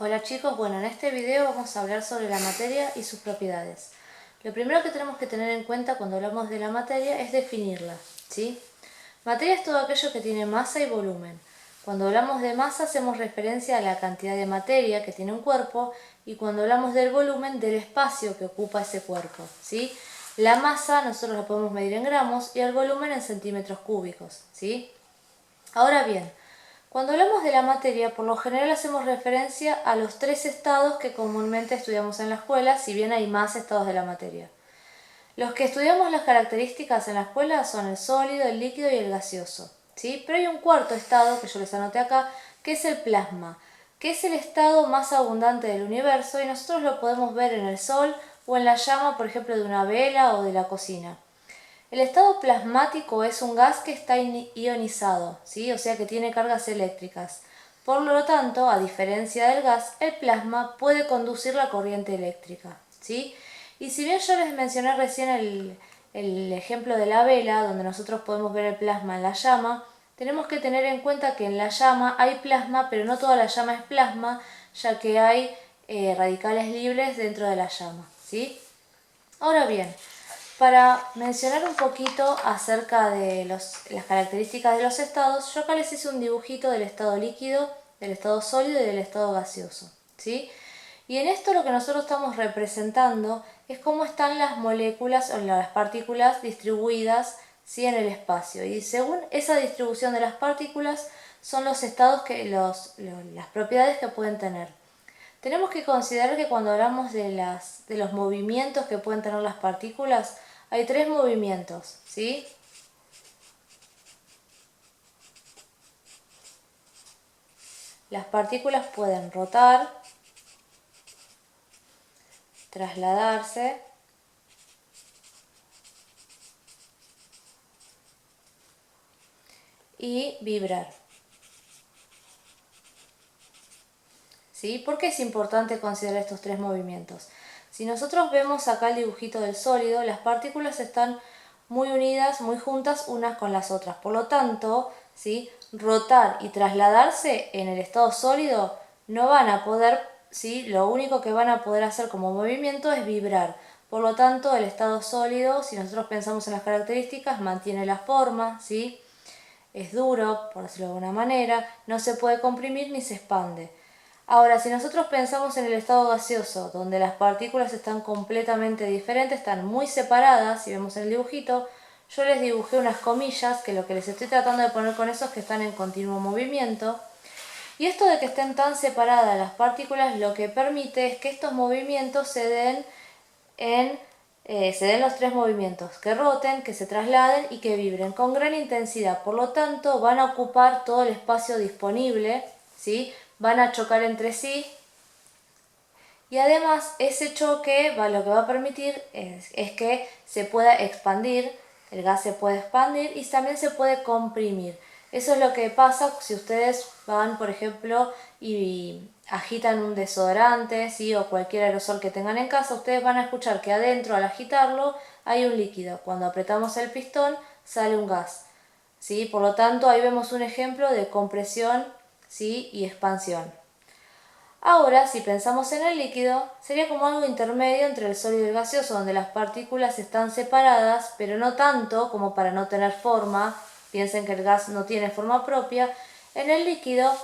Hola chicos, bueno, en este video vamos a hablar sobre la materia y sus propiedades. Lo primero que tenemos que tener en cuenta cuando hablamos de la materia es definirla, ¿sí? Materia es todo aquello que tiene masa y volumen. Cuando hablamos de masa hacemos referencia a la cantidad de materia que tiene un cuerpo y cuando hablamos del volumen del espacio que ocupa ese cuerpo, ¿sí? La masa nosotros la podemos medir en gramos y el volumen en centímetros cúbicos, ¿sí? Ahora bien, cuando hablamos de la materia, por lo general hacemos referencia a los tres estados que comúnmente estudiamos en la escuela, si bien hay más estados de la materia. Los que estudiamos las características en la escuela son el sólido, el líquido y el gaseoso, ¿sí? Pero hay un cuarto estado, que yo les anoté acá, que es el plasma, que es el estado más abundante del universo y nosotros lo podemos ver en el sol o en la llama, por ejemplo, de una vela o de la cocina. El estado plasmático es un gas que está ionizado, ¿sí? O sea que tiene cargas eléctricas. Por lo tanto, a diferencia del gas, el plasma puede conducir la corriente eléctrica, ¿sí? Y si bien yo les mencioné recién el ejemplo de la vela, donde nosotros podemos ver el plasma en la llama, tenemos que tener en cuenta que en la llama hay plasma, pero no toda la llama es plasma, ya que hay radicales libres dentro de la llama, ¿sí? Ahora bien, para mencionar un poquito acerca de las características de los estados, yo acá les hice un dibujito del estado líquido, del estado sólido y del estado gaseoso, ¿sí? Y en esto lo que nosotros estamos representando es cómo están las moléculas o las partículas distribuidas, ¿sí?, en el espacio. Y según esa distribución de las partículas son los estados las propiedades que pueden tener. Tenemos que considerar que cuando hablamos de los movimientos que pueden tener las partículas, hay tres movimientos, ¿sí? Las partículas pueden rotar, trasladarse y vibrar, ¿sí? ¿Por qué es importante considerar estos tres movimientos? Si nosotros vemos acá el dibujito del sólido, las partículas están muy unidas, muy juntas unas con las otras. Por lo tanto, ¿sí?, rotar y trasladarse en el estado sólido no van a poder, ¿sí?, lo único que van a poder hacer como movimiento es vibrar. Por lo tanto, el estado sólido, si nosotros pensamos en las características, mantiene la forma, ¿sí?, es duro, por decirlo de alguna manera, no se puede comprimir ni se expande. Ahora, si nosotros pensamos en el estado gaseoso, donde las partículas están completamente diferentes, están muy separadas, si vemos en el dibujito, yo les dibujé unas comillas, que lo que les estoy tratando de poner con eso es que están en continuo movimiento. Y esto de que estén tan separadas las partículas lo que permite es que estos movimientos se den los tres movimientos, que roten, que se trasladen y que vibren con gran intensidad. Por lo tanto, van a ocupar todo el espacio disponible, ¿sí?, van a chocar entre sí y además ese choque lo que va a permitir es que se pueda expandir, el gas se puede expandir y también se puede comprimir. Eso es lo que pasa si ustedes van, por ejemplo, y agitan un desodorante, ¿sí?, o cualquier aerosol que tengan en casa, ustedes van a escuchar que adentro al agitarlo hay un líquido. Cuando apretamos el pistón sale un gas, ¿sí? Por lo tanto, ahí vemos un ejemplo de compresión, ¿sí?, y expansión. Ahora, si pensamos en el líquido, sería como algo intermedio entre el sólido y el gaseoso, donde las partículas están separadas, pero no tanto como para no tener forma. Piensen que el gas no tiene forma propia. En el líquido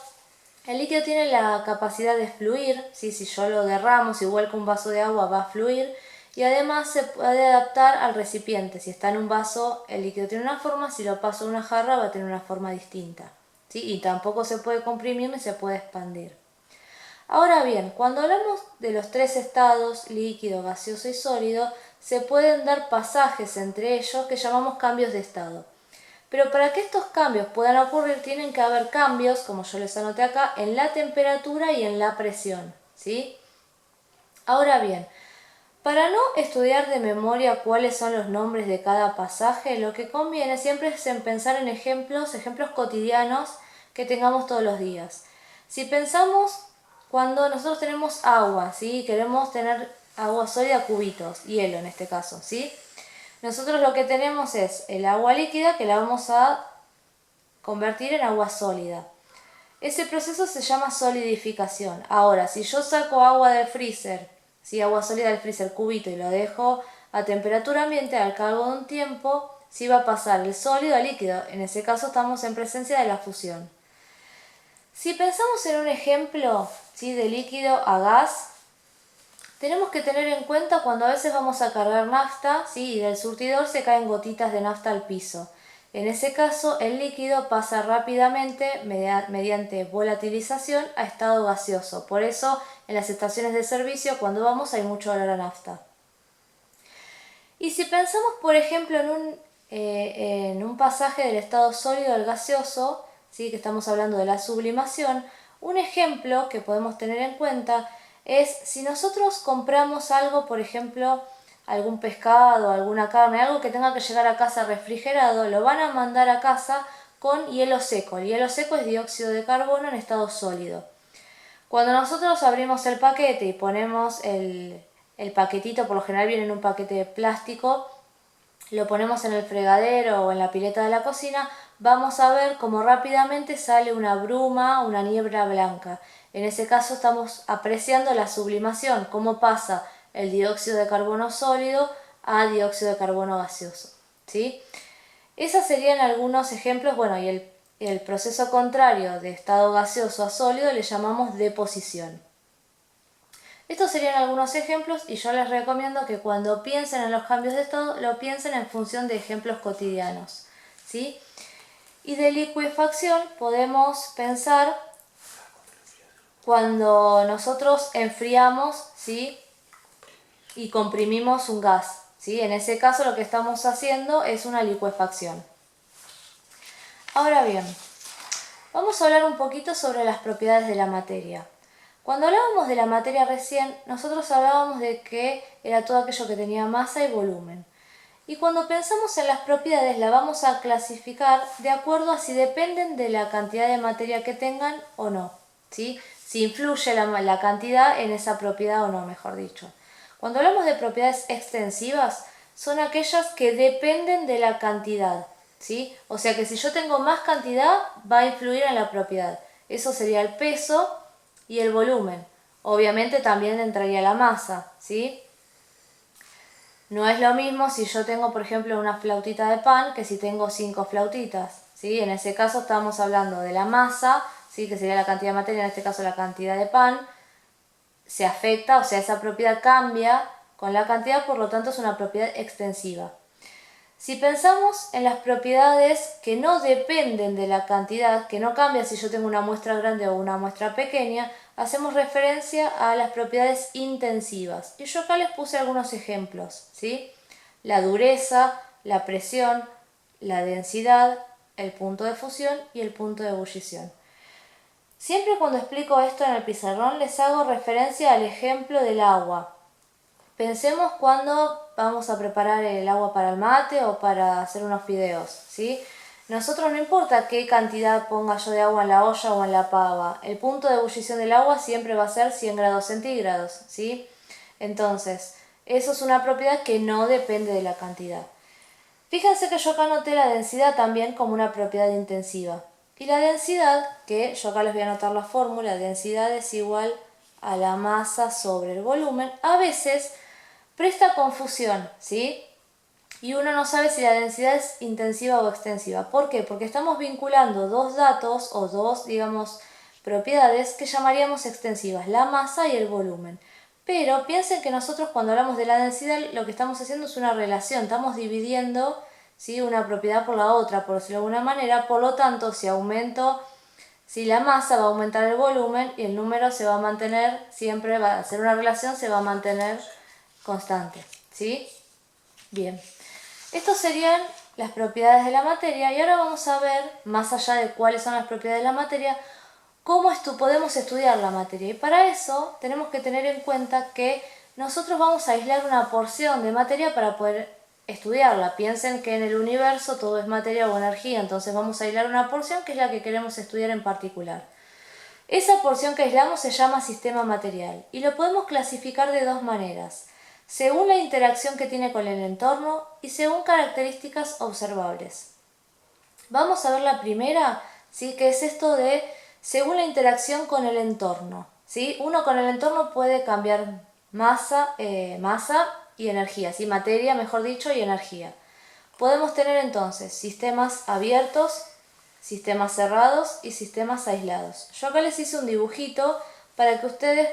tiene la capacidad de fluir, ¿sí? Si yo lo derramo, si vuelco un vaso de agua va a fluir, y además se puede adaptar al recipiente. Si está en un vaso, el líquido tiene una forma, si lo paso en una jarra va a tener una forma distinta, ¿sí? Y tampoco se puede comprimir ni se puede expandir. Ahora bien, cuando hablamos de los tres estados, líquido, gaseoso y sólido, se pueden dar pasajes entre ellos que llamamos cambios de estado. Pero para que estos cambios puedan ocurrir tienen que haber cambios, como yo les anoté acá, en la temperatura y en la presión, ¿sí? Ahora bien, para no estudiar de memoria cuáles son los nombres de cada pasaje, lo que conviene siempre es pensar en ejemplos cotidianos que tengamos todos los días. Si pensamos cuando nosotros tenemos agua, ¿sí?, queremos tener agua sólida, cubitos, hielo en este caso, ¿sí? Nosotros lo que tenemos es el agua líquida que la vamos a convertir en agua sólida. Ese proceso se llama solidificación. Ahora, si yo saco agua del freezer, si agua sólida del freezer cubito y lo dejo a temperatura ambiente, al cabo de un tiempo, sí va a pasar el sólido al líquido. En ese caso estamos en presencia de la fusión. Si pensamos en un ejemplo, ¿sí?, de líquido a gas, tenemos que tener en cuenta cuando a veces vamos a cargar nafta, ¿sí?, y del surtidor se caen gotitas de nafta al piso. En ese caso, el líquido pasa rápidamente mediante volatilización a estado gaseoso. Por eso, en las estaciones de servicio, cuando vamos, hay mucho olor a nafta. Y si pensamos, por ejemplo, en un pasaje del estado sólido al gaseoso, ¿sí?, que estamos hablando de la sublimación, un ejemplo que podemos tener en cuenta es si nosotros compramos algo, por ejemplo, algún pescado, alguna carne, algo que tenga que llegar a casa refrigerado, lo van a mandar a casa con hielo seco. El hielo seco es dióxido de carbono en estado sólido. Cuando nosotros abrimos el paquete y ponemos el paquetito, por lo general viene en un paquete de plástico, lo ponemos en el fregadero o en la pileta de la cocina, vamos a ver cómo rápidamente sale una bruma, una niebla blanca. En ese caso estamos apreciando la sublimación, cómo pasa el dióxido de carbono sólido a dióxido de carbono gaseoso, ¿sí? Esos serían algunos ejemplos. Bueno, y el proceso contrario de estado gaseoso a sólido le llamamos deposición. Estos serían algunos ejemplos y yo les recomiendo que cuando piensen en los cambios de estado lo piensen en función de ejemplos cotidianos, ¿sí? Y de licuefacción podemos pensar cuando nosotros enfriamos, ¿sí?, y comprimimos un gas, ¿sí? En ese caso lo que estamos haciendo es una licuefacción. Ahora bien, vamos a hablar un poquito sobre las propiedades de la materia. Cuando hablábamos de la materia recién, nosotros hablábamos de que era todo aquello que tenía masa y volumen. Y cuando pensamos en las propiedades, la vamos a clasificar de acuerdo a si dependen de la cantidad de materia que tengan o no, ¿sí? Si influye la cantidad en esa propiedad o no, mejor dicho. Cuando hablamos de propiedades extensivas, son aquellas que dependen de la cantidad, ¿sí? O sea que si yo tengo más cantidad, va a influir en la propiedad. Eso sería el peso y el volumen. Obviamente también entraría la masa, ¿sí? No es lo mismo si yo tengo, por ejemplo, una flautita de pan que si tengo 5 flautitas, ¿sí? En ese caso estamos hablando de la masa, ¿sí?, que sería la cantidad de materia, en este caso la cantidad de pan, se afecta, o sea, esa propiedad cambia con la cantidad, por lo tanto es una propiedad extensiva. Si pensamos en las propiedades que no dependen de la cantidad, que no cambia si yo tengo una muestra grande o una muestra pequeña, hacemos referencia a las propiedades intensivas. Y yo acá les puse algunos ejemplos, ¿sí? La dureza, la presión, la densidad, el punto de fusión y el punto de ebullición. Siempre cuando explico esto en el pizarrón les hago referencia al ejemplo del agua. Pensemos cuando vamos a preparar el agua para el mate o para hacer unos fideos, ¿sí? Nosotros no importa qué cantidad ponga yo de agua en la olla o en la pava, el punto de ebullición del agua siempre va a ser 100 grados centígrados, ¿sí? Entonces, eso es una propiedad que no depende de la cantidad. Fíjense que yo acá anoté la densidad también como una propiedad intensiva. Y la densidad, que yo acá les voy a anotar la fórmula, densidad es igual a la masa sobre el volumen, a veces presta confusión, ¿sí? Y uno no sabe si la densidad es intensiva o extensiva. ¿Por qué? Porque estamos vinculando dos datos o dos, digamos, propiedades que llamaríamos extensivas, la masa y el volumen. Pero piensen que nosotros cuando hablamos de la densidad lo que estamos haciendo es una relación, estamos dividiendo, ¿sí?, una propiedad por la otra, por decirlo de alguna manera. Por lo tanto, si aumento la masa, va a aumentar el volumen y el número se va a mantener, siempre va a ser una relación, se va a mantener constante, ¿sí? Bien, estas serían las propiedades de la materia y ahora vamos a ver, más allá de cuáles son las propiedades de la materia, cómo podemos estudiar la materia. Y para eso tenemos que tener en cuenta que nosotros vamos a aislar una porción de materia para poder estudiarla. Piensen que en el universo todo es materia o energía, entonces vamos a aislar una porción que es la que queremos estudiar en particular. Esa porción que aislamos se llama sistema material y lo podemos clasificar de dos maneras, según la interacción que tiene con el entorno y según características observables. Vamos a ver la primera, ¿sí?, que es esto de según la interacción con el entorno, ¿sí? Uno con el entorno puede cambiar masa y energía, ¿sí? Materia, mejor dicho, y energía. Podemos tener entonces sistemas abiertos, sistemas cerrados y sistemas aislados. Yo acá les hice un dibujito para que ustedes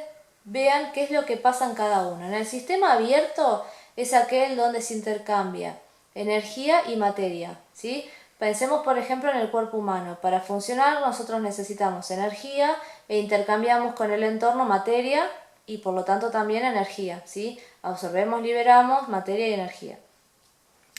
vean qué es lo que pasa en cada uno. En el sistema abierto es aquel donde se intercambia energía y materia, ¿sí? Pensemos por ejemplo en el cuerpo humano. Para funcionar nosotros necesitamos energía e intercambiamos con el entorno materia y por lo tanto también energía, ¿sí? Absorbemos, liberamos materia y energía.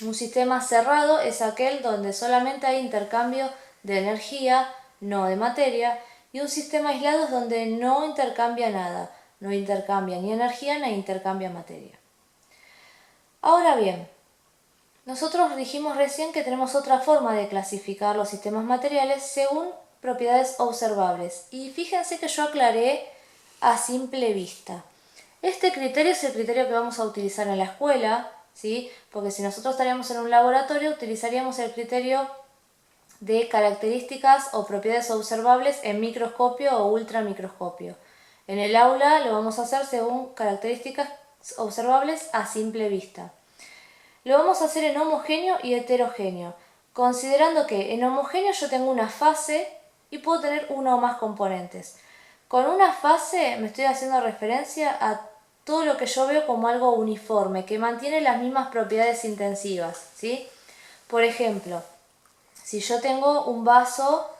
Un sistema cerrado es aquel donde solamente hay intercambio de energía, no de materia, y un sistema aislado es donde no intercambia nada, no intercambia ni energía ni intercambia materia. Ahora bien, nosotros dijimos recién que tenemos otra forma de clasificar los sistemas materiales según propiedades observables, y fíjense que yo aclaré a simple vista. Este criterio es el criterio que vamos a utilizar en la escuela, ¿sí? Porque si nosotros estaríamos en un laboratorio, utilizaríamos el criterio de características o propiedades observables en microscopio o ultramicroscopio. En el aula lo vamos a hacer según características observables a simple vista. Lo vamos a hacer en homogéneo y heterogéneo, considerando que en homogéneo yo tengo una fase y puedo tener uno o más componentes. Con una fase me estoy haciendo referencia a todo lo que yo veo como algo uniforme, que mantiene las mismas propiedades intensivas, ¿sí? Por ejemplo, si yo tengo un vaso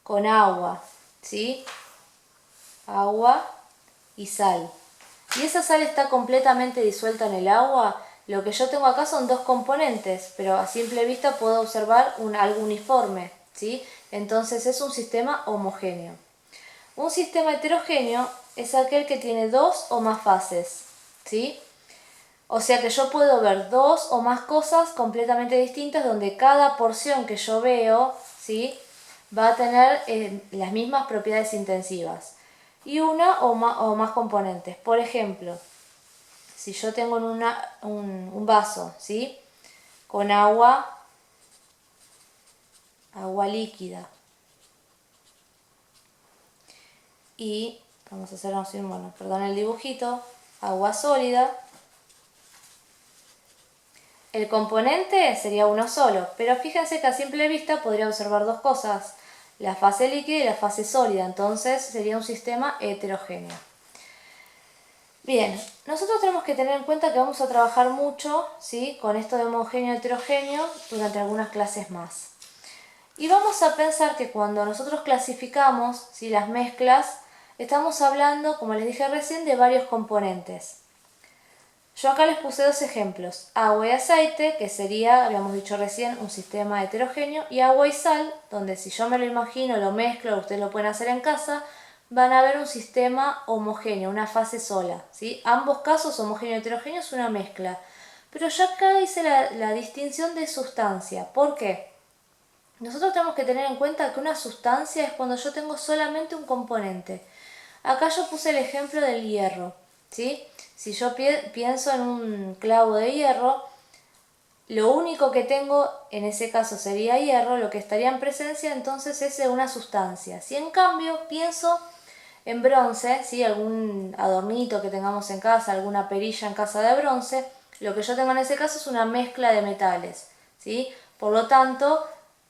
con agua, ¿sí? Agua y sal. Y esa sal está completamente disuelta en el agua. Lo que yo tengo acá son dos componentes, pero a simple vista puedo observar algo uniforme, ¿sí? Entonces es un sistema homogéneo. Un sistema heterogéneo es aquel que tiene dos o más fases, ¿sí? O sea que yo puedo ver dos o más cosas completamente distintas donde cada porción que yo veo, ¿sí? Va a tener las mismas propiedades intensivas y una o más componentes. Por ejemplo, si yo tengo un vaso, ¿sí? Con agua líquida y, vamos a hacer así, bueno, perdón el dibujito, agua sólida. El componente sería uno solo, pero fíjense que a simple vista podría observar dos cosas, la fase líquida y la fase sólida, entonces sería un sistema heterogéneo. Bien, nosotros tenemos que tener en cuenta que vamos a trabajar mucho, ¿sí? Con esto de homogéneo y heterogéneo durante algunas clases más. Y vamos a pensar que cuando nosotros clasificamos, ¿sí? Las mezclas, estamos hablando, como les dije recién, de varios componentes. Yo acá les puse dos ejemplos, agua y aceite, que sería, habíamos dicho recién, un sistema heterogéneo, y agua y sal, donde si yo me lo imagino, lo mezclo, ustedes lo pueden hacer en casa, van a ver un sistema homogéneo, una fase sola, ¿sí? Ambos casos, homogéneo y heterogéneo, es una mezcla. Pero yo acá hice la distinción de sustancia. ¿Por qué? Nosotros tenemos que tener en cuenta que una sustancia es cuando yo tengo solamente un componente. Acá yo puse el ejemplo del hierro, ¿sí? Si yo pienso en un clavo de hierro, lo único que tengo en ese caso sería hierro, lo que estaría en presencia entonces es de una sustancia. Si en cambio pienso en bronce, ¿sí? Algún adornito que tengamos en casa, alguna perilla en casa de bronce, lo que yo tengo en ese caso es una mezcla de metales, ¿sí? Por lo tanto,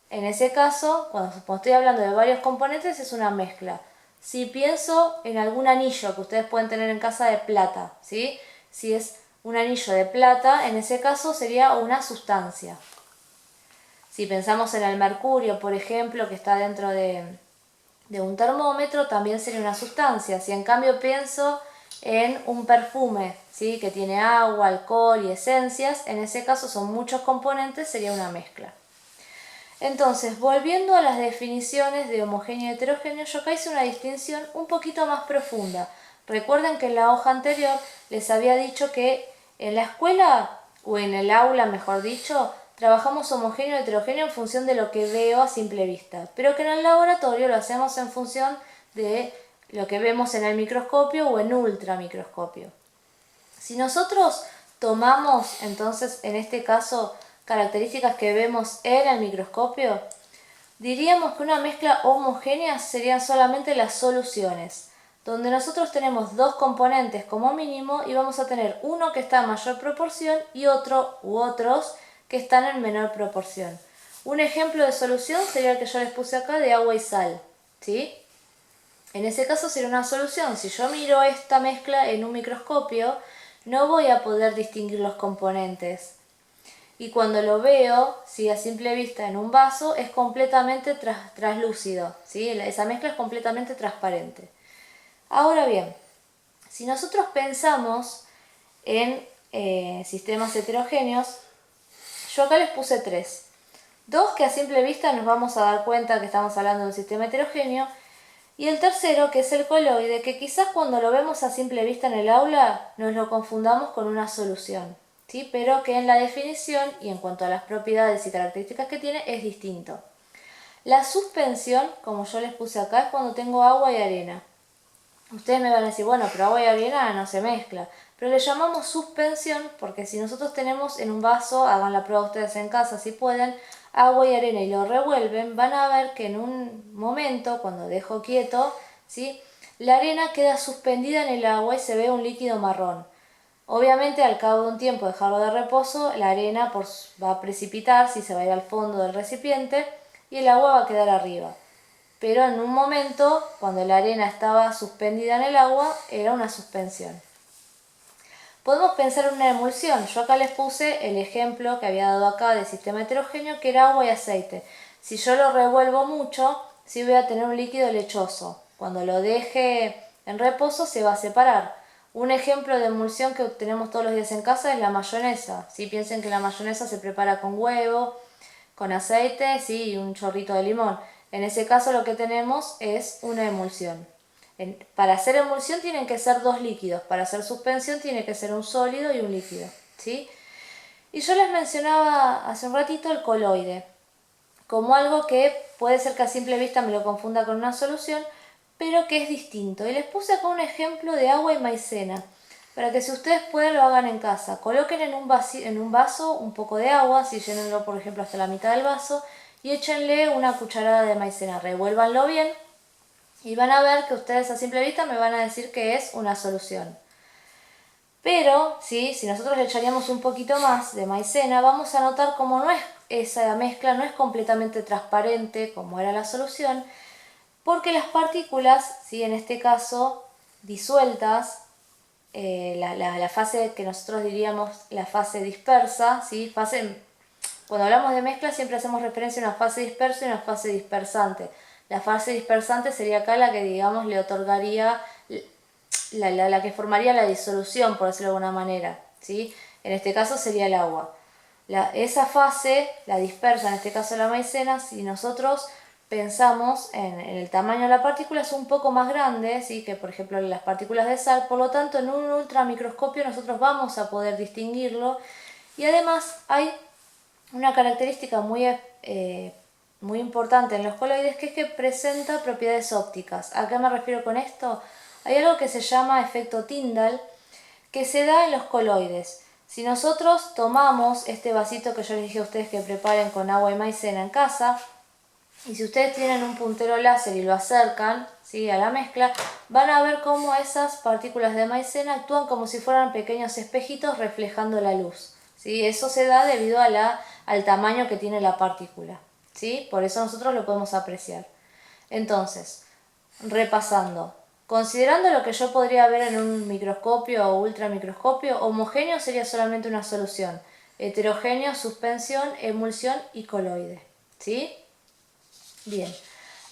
en ese caso, cuando estoy hablando de varios componentes, es una mezcla. Si pienso en algún anillo que ustedes pueden tener en casa de plata, ¿sí? Si es un anillo de plata, en ese caso sería una sustancia. Si pensamos en el mercurio, por ejemplo, que está dentro de un termómetro, también sería una sustancia. Si en cambio pienso en un perfume, ¿sí? Que tiene agua, alcohol y esencias, en ese caso son muchos componentes, sería una mezcla. Entonces, volviendo a las definiciones de homogéneo y heterogéneo, yo acá hice una distinción un poquito más profunda. Recuerden que en la hoja anterior les había dicho que en la escuela, o en el aula mejor dicho, trabajamos homogéneo y heterogéneo en función de lo que veo a simple vista, pero que en el laboratorio lo hacemos en función de lo que vemos en el microscopio o en ultramicroscopio. Si nosotros tomamos entonces en este caso características que vemos en el microscopio, Diríamos que una mezcla homogénea serían solamente las soluciones, donde nosotros tenemos dos componentes como mínimo y vamos a tener uno que está en mayor proporción y otro u otros que están en menor proporción. Un ejemplo de solución sería el que yo les puse acá de agua y sal, ¿sí? En ese caso sería una solución. Si yo miro esta mezcla en un microscopio, no voy a poder distinguir los componentes. Y cuando lo veo, ¿sí? A simple vista en un vaso, es completamente translúcido, ¿sí? Esa mezcla es completamente transparente. Ahora bien, si nosotros pensamos en sistemas heterogéneos, yo acá les puse tres. Dos que a simple vista nos vamos a dar cuenta que estamos hablando de un sistema heterogéneo, y el tercero, que es el coloide, que quizás cuando lo vemos a simple vista en el aula nos lo confundamos con una solución, ¿sí? Pero que en la definición y en cuanto a las propiedades y características que tiene es distinto. La suspensión, como yo les puse acá, es cuando tengo agua y arena. Ustedes me van a decir, bueno, pero agua y arena no se mezcla. Pero le llamamos suspensión porque si nosotros tenemos en un vaso, hagan la prueba ustedes en casa si pueden, agua y arena y lo revuelven, van a ver que en un momento, cuando dejo quieto, ¿sí? La arena queda suspendida en el agua y se ve un líquido marrón. Obviamente al cabo de un tiempo dejarlo de reposo, la arena va a precipitar, si se va a ir al fondo del recipiente y el agua va a quedar arriba. Pero en un momento, cuando la arena estaba suspendida en el agua, era una suspensión. Podemos pensar en una emulsión. Yo acá les puse el ejemplo que había dado acá del sistema heterogéneo, que era agua y aceite. Si yo lo revuelvo mucho, sí voy a tener un líquido lechoso. Cuando lo deje en reposo se va a separar. Un ejemplo de emulsión que tenemos todos los días en casa es la mayonesa. Si piensen que la mayonesa se prepara con huevo, con aceite, sí, y un chorrito de limón. En ese caso lo que tenemos es una emulsión. Para hacer emulsión tienen que ser dos líquidos, para hacer suspensión tiene que ser un sólido y un líquido, ¿sí? Y yo les mencionaba hace un ratito el coloide, como algo que puede ser que a simple vista me lo confunda con una solución, pero que es distinto. Y les puse acá un ejemplo de agua y maicena, para que si ustedes pueden lo hagan en casa. Coloquen en un vaso un poco de agua, si llenenlo por ejemplo hasta la mitad del vaso, y échenle una cucharada de maicena, revuélvanlo bien y van a ver que ustedes a simple vista me van a decir que es una solución. Pero ¿sí? Si nosotros le echaríamos un poquito más de maicena, vamos a notar como no es esa mezcla no es completamente transparente como era la solución, porque las partículas, ¿sí? En este caso disueltas, la fase que nosotros diríamos la fase dispersa, ¿sí? Cuando hablamos de mezcla siempre hacemos referencia a una fase dispersa y una fase dispersante. La fase dispersante sería acá la que digamos le otorgaría, la que formaría la disolución, por decirlo de alguna manera, ¿sí? En este caso sería el agua. Esa fase, la dispersa, en este caso la maicena, si nosotros pensamos en el tamaño de la partícula es un poco más grande, ¿sí? Que por ejemplo las partículas de sal, por lo tanto en un ultramicroscopio nosotros vamos a poder distinguirlo y además hay una característica muy importante en los coloides que es que presenta propiedades ópticas. ¿A qué me refiero con esto? Hay algo que se llama efecto Tyndall que se da en los coloides. Si nosotros tomamos este vasito que yo les dije a ustedes que preparen con agua y maicena en casa, y si ustedes tienen un puntero láser y lo acercan, ¿sí? A la mezcla, van a ver cómo esas partículas de maicena actúan como si fueran pequeños espejitos reflejando la luz, ¿sí? Eso se da debido al tamaño que tiene la partícula, ¿sí? Por eso nosotros lo podemos apreciar. Entonces, repasando, considerando lo que yo podría ver en un microscopio o ultramicroscopio, homogéneo sería solamente una solución, heterogéneo, suspensión, emulsión y coloide, ¿sí? Bien,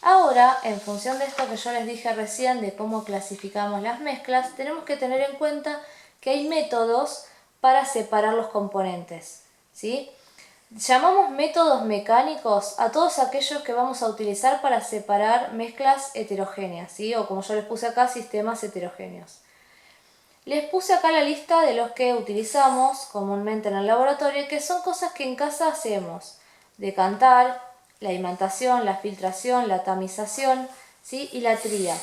ahora en función de esto que yo les dije recién de cómo clasificamos las mezclas, tenemos que tener en cuenta que hay métodos para separar los componentes, ¿sí? Llamamos métodos mecánicos a todos aquellos que vamos a utilizar para separar mezclas heterogéneas, ¿sí? O como yo les puse acá, sistemas heterogéneos. Les puse acá la lista de los que utilizamos comúnmente en el laboratorio, que son cosas que en casa hacemos. Decantar, la imantación, la filtración, la tamización, ¿sí? Y la tría.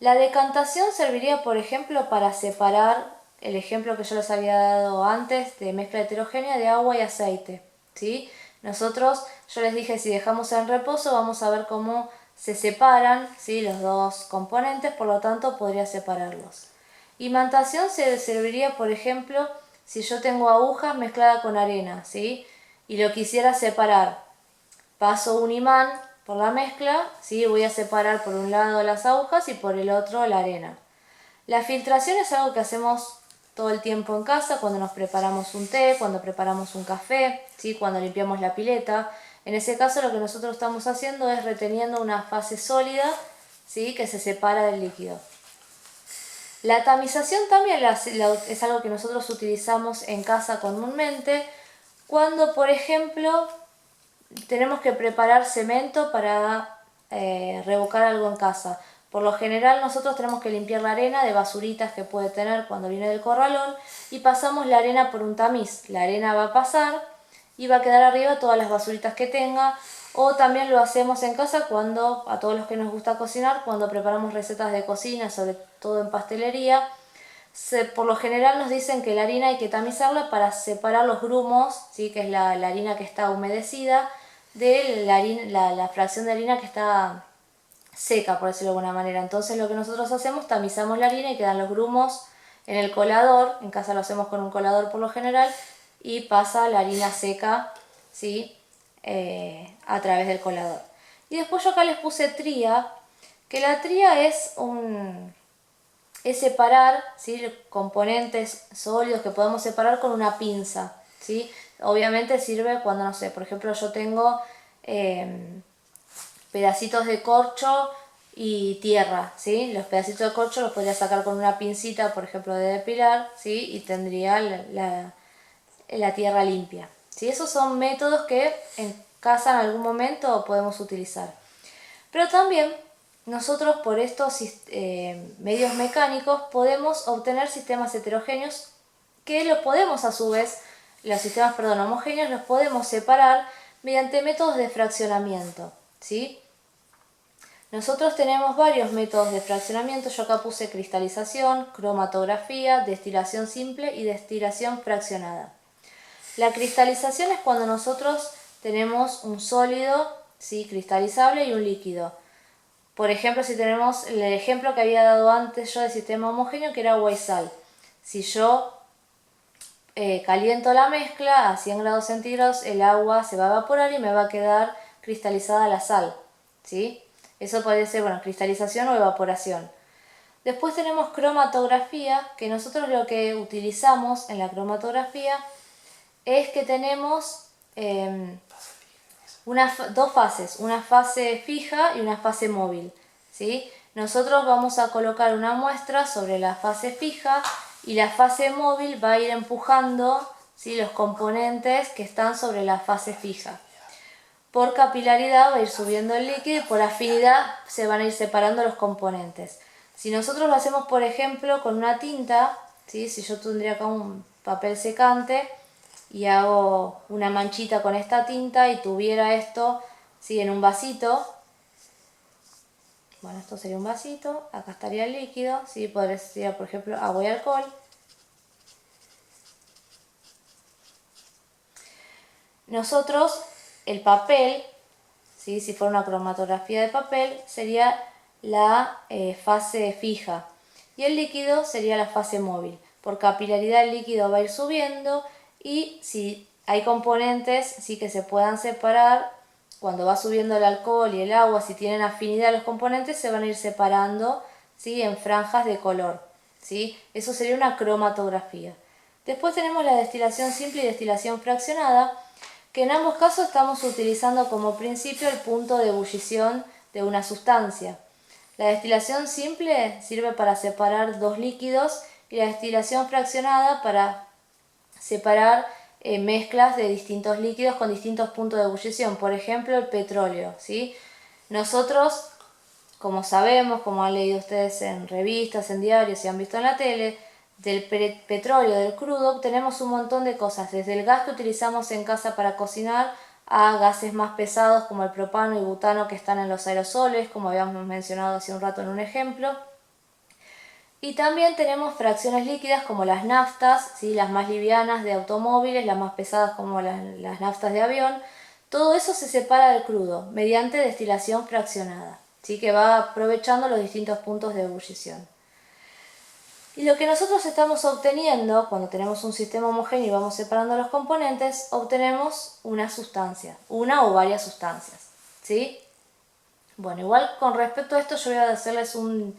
La decantación serviría, por ejemplo, para separar el ejemplo que yo les había dado antes de mezcla heterogénea de agua y aceite, ¿sí? Nosotros, yo les dije, si dejamos en reposo vamos a ver cómo se separan, ¿sí?, los dos componentes, por lo tanto podría separarlos. Imantación se serviría, por ejemplo, si yo tengo agujas mezcladas con arena, ¿sí?, y lo quisiera separar. Paso un imán por la mezcla, ¿sí?, voy a separar por un lado las agujas y por el otro la arena. La filtración es algo que hacemos todo el tiempo en casa, cuando nos preparamos un té, cuando preparamos un café, ¿sí?, cuando limpiamos la pileta. En ese caso lo que nosotros estamos haciendo es reteniendo una fase sólida, ¿sí?, que se separa del líquido. La tamización también es algo que nosotros utilizamos en casa comúnmente cuando, por ejemplo, tenemos que preparar cemento para revocar algo en casa. Por lo general nosotros tenemos que limpiar la arena de basuritas que puede tener cuando viene del corralón y pasamos la arena por un tamiz. La arena va a pasar y va a quedar arriba todas las basuritas que tenga. O también lo hacemos en casa cuando, a todos los que nos gusta cocinar, cuando preparamos recetas de cocina, sobre todo en pastelería, por lo general nos dicen que la harina hay que tamizarla para separar los grumos, ¿sí?, que es la harina que está humedecida, de la fracción de harina que está seca, por decirlo de alguna manera. Entonces lo que nosotros hacemos, tamizamos la harina y quedan los grumos en el colador. En casa lo hacemos con un colador por lo general y pasa la harina seca, ¿sí?, a través del colador. Y después yo acá les puse tría, que la tría es separar, ¿sí?, componentes sólidos que podemos separar con una pinza, ¿sí? Obviamente sirve cuando, no sé, por ejemplo yo tengo pedacitos de corcho y tierra, ¿sí? Los pedacitos de corcho los podría sacar con una pincita, por ejemplo, de depilar, ¿sí?, y tendría la tierra limpia, ¿sí? Esos son métodos que en casa en algún momento podemos utilizar. Pero también nosotros por estos medios mecánicos podemos obtener sistemas heterogéneos que los podemos a su vez, los sistemas, homogéneos los podemos separar mediante métodos de fraccionamiento, ¿sí? Nosotros tenemos varios métodos de fraccionamiento. Yo acá puse cristalización, cromatografía, destilación simple y destilación fraccionada. La cristalización es cuando nosotros tenemos un sólido, ¿sí?, cristalizable y un líquido. Por ejemplo, si tenemos el ejemplo que había dado antes yo de sistema homogéneo, que era agua y sal. Si yo caliento la mezcla a 100 grados centígrados, el agua se va a evaporar y me va a quedar cristalizada la sal, ¿sí? Eso puede ser, bueno, cristalización o evaporación. Después tenemos cromatografía, que nosotros lo que utilizamos en la cromatografía es que tenemos dos fases, una fase fija y una fase móvil, ¿sí? Nosotros vamos a colocar una muestra sobre la fase fija y la fase móvil va a ir empujando, ¿sí?, los componentes que están sobre la fase fija. Por capilaridad va a ir subiendo el líquido y por afinidad se van a ir separando los componentes. Si nosotros lo hacemos, por ejemplo, con una tinta, ¿sí?, si yo tendría acá un papel secante y hago una manchita con esta tinta y tuviera esto, ¿sí?, en un vasito. Bueno, esto sería un vasito, acá estaría el líquido, ¿sí?, podría ser, por ejemplo, agua y alcohol. Nosotros, el papel, ¿sí?, si fuera una cromatografía de papel, sería la fase fija y el líquido sería la fase móvil. Por capilaridad el líquido va a ir subiendo y si hay componentes, sí, que se puedan separar, cuando va subiendo el alcohol y el agua, si tienen afinidad los componentes, se van a ir separando, ¿sí?, en franjas de color, ¿sí? Eso sería una cromatografía. Después tenemos la destilación simple y destilación fraccionada, que en ambos casos estamos utilizando como principio el punto de ebullición de una sustancia. La destilación simple sirve para separar dos líquidos y la destilación fraccionada para separar mezclas de distintos líquidos con distintos puntos de ebullición. Por ejemplo, el petróleo, ¿sí? Nosotros, como sabemos, como han leído ustedes en revistas, en diarios y han visto en la tele, del petróleo, del crudo, obtenemos un montón de cosas, desde el gas que utilizamos en casa para cocinar a gases más pesados como el propano y butano que están en los aerosoles, como habíamos mencionado hace un rato en un ejemplo. Y también tenemos fracciones líquidas como las naftas, ¿sí?, las más livianas de automóviles, las más pesadas como las naftas de avión, Todo eso se separa del crudo mediante destilación fraccionada, ¿sí? Que va aprovechando los distintos puntos de ebullición. Y lo que nosotros estamos obteniendo, cuando tenemos un sistema homogéneo y vamos separando los componentes, obtenemos una sustancia, una o varias sustancias, ¿sí? Bueno, igual con respecto a esto yo voy a hacerles un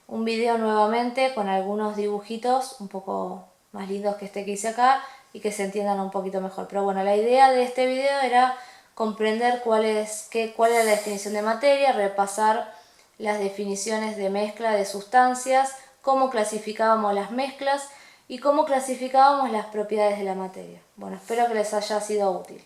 video nuevamente con algunos dibujitos un poco más lindos que este que hice acá y que se entiendan un poquito mejor. Pero bueno, la idea de este video era comprender cuál es la definición de materia, repasar las definiciones de mezcla de sustancias, cómo clasificábamos las mezclas y cómo clasificábamos las propiedades de la materia. Bueno, espero que les haya sido útil.